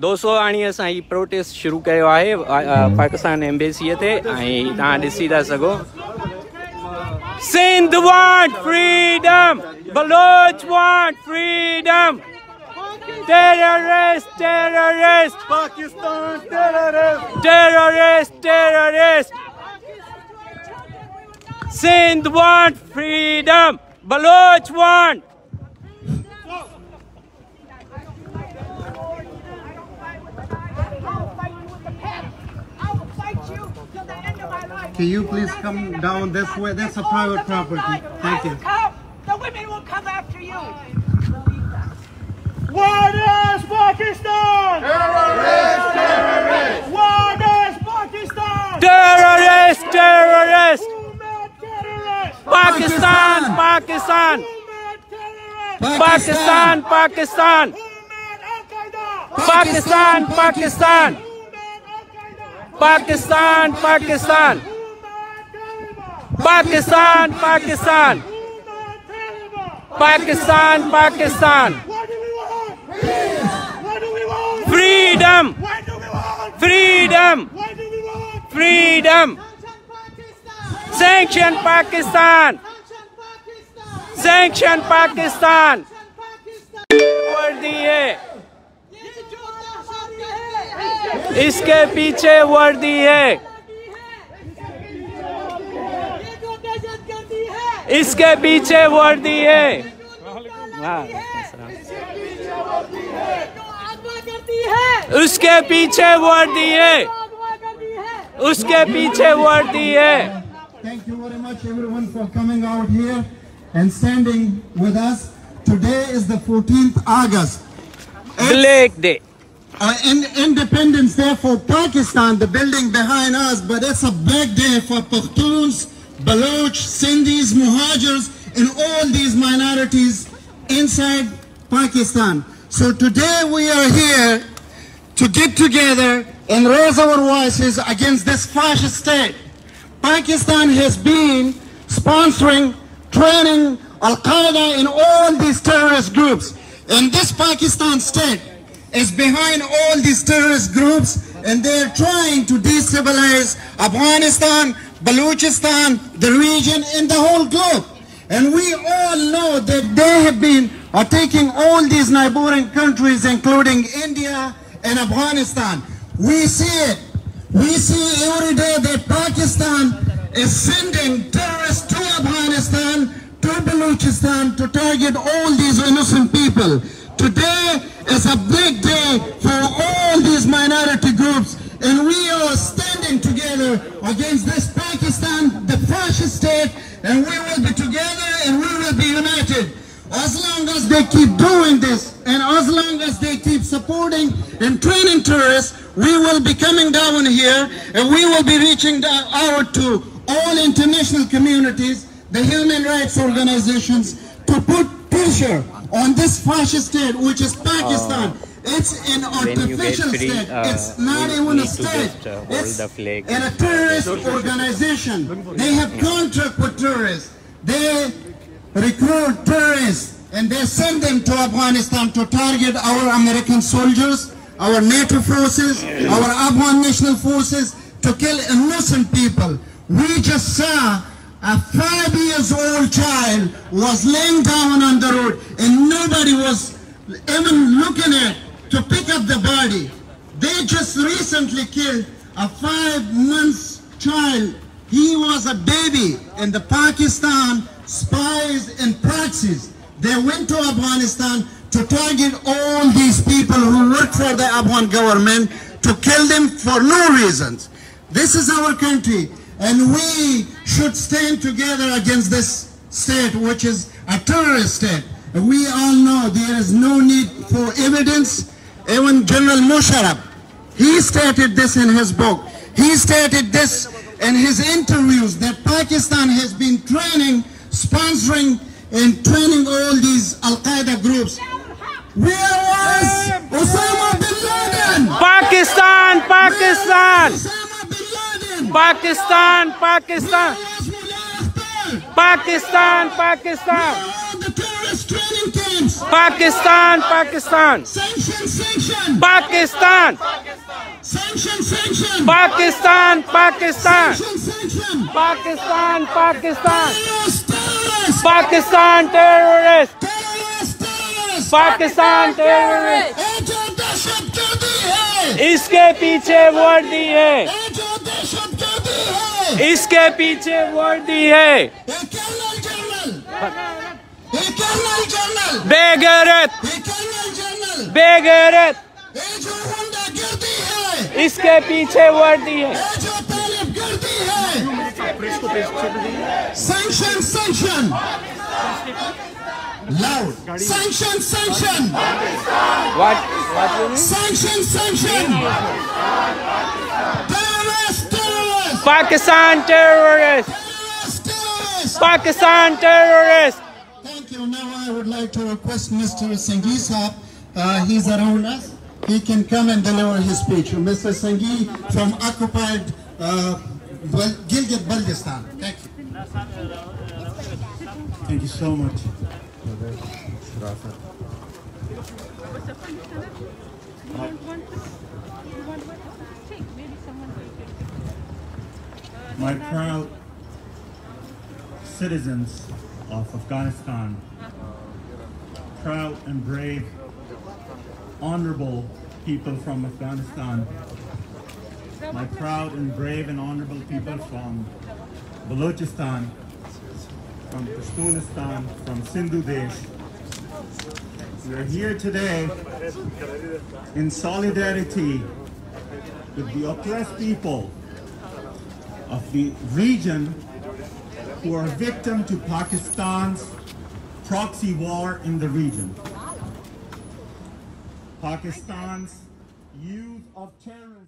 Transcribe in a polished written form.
200 हाणे असां ही प्रोटेस्ट शुरू कयो आहे पाकिस्तान एम्बेसी ते ऐं तव्हां ॾिसी था सघो Sindh want freedom, Baloch want freedom. Terrorist, terrorist, Pakistan terrorist, terrorist, terrorist. Sindh want freedom, Baloch want. Can you please come down this way? That's a private property. Thank you. The women will come after you. What is Pakistan? Terrorist, terrorist. What is Pakistan? Terrorist, terrorist. Movement terrorist. Pakistan, Pakistan. Movement terrorist. Pakistan, Pakistan. Movement Al-Qaeda. Pakistan, Pakistan. Movement Al-Qaeda. Pakistan, Pakistan. Pakistan, Pakistan. Pakistan, Pakistan. What do we want? What do we want? Freedom, What do we want? freedom, What do we want? freedom. Sanction Pakistan. Sanction Pakistan. वर्दी है, इसके पीछे वर्दी है, इसके पीछे वर्दी है. उसके पीछे वर्दी है, उसके पीछे वर्दी है. Thank you very much everyone for coming out here and standing with us. Today is the 14th August. Black Day. Independence Day for Pakistan, the building behind us, but it's a black day for Pashtuns, Baloch, Sindhis, Muhajirs, and all these minorities inside Pakistan. So today we are here to get together and raise our voices against this fascist state. Pakistan has been sponsoring, training Al-Qaeda in all these terrorist groups. And this Pakistan state is behind all these terrorist groups, and they're trying to destabilize Afghanistan, Balochistan, the region, and the whole globe. And we all know that they have been attacking all these neighboring countries, including India and Afghanistan. We see it. We see every day that Pakistan is sending terrorists to Afghanistan, to Balochistan, to target all these innocent people. Today is a big day for all these minority groups, and we are standing together against this Pakistan, the fascist state, and we will be together and we will be united. As long as they keep doing this, and as long as they keep supporting and training terrorists, we will be coming down here and we will be reaching out to all international communities, the human rights organizations, to put pressure on this fascist state, which is Pakistan. It's an artificial state. It's not even a state. It's a terrorist organization. They have contract with terrorists. They recruit terrorists and they send them to Afghanistan to target our American soldiers, our NATO forces, our Afghan national forces, to kill innocent people. We just saw a 5-year-old child was laying down on the road and nobody was even looking at to pick up the body. They just recently killed a 5-month child. He was a baby, and the Pakistan spies and proxies, they went to Afghanistan to target all these people who work for the Afghan government, to kill them for no reasons. This is our country, and we should stand together against this state, which is a terrorist state. We all know there is no need for evidence. Even General Musharraf, he stated this in his book. He stated this in his interviews, that Pakistan has been training, sponsoring, and training all these Al-Qaeda groups. Where was Osama bin Laden? Pakistan, Pakistan. Osama bin Laden. Pakistan, Pakistan. Where was Mullah Akhtar? Pakistan, Pakistan. Where are the terrorist training camps. Pakistan, Pakistan. Sanction. Pakistan. Sanction. Pakistan, Pakistan. Sanction. Pakistan, Pakistan. Terrorists. Pakistan terrorist. Terrorists. Pakistan terrorist. ये जो दहशतगर्दी है, इसके पीछे वर्दी है. ये जो दहशतगर्दी है, इसके पीछे वर्दी है. ये कर्नल जनरल, बेगैरत, ये कर्नल जनरल, बेगैरत. ये जो गुंडागर्दी है, इसके पीछे वर्दी है. ये जो तालिबगर्दी है. Sanction. Loud. Sanction. What you mean? Sanction. Terrorist. Pakistan terrorist. Pakistan terrorist. Thank you. Now I would like to request Mr. Sanghi Saab. He's around us. He can come and deliver his speech. Mr. Sanghi from occupied Gilgit-Baltistan. Thank you. Thank you so much. My proud citizens of Afghanistan, proud and brave, honorable people from Afghanistan, my proud and brave and honorable people from Balochistan, from Pashtunistan, from Sindh Desh. We are here today in solidarity with the oppressed people of the region who are victim to Pakistan's proxy war in the region. Pakistan's use of terrorism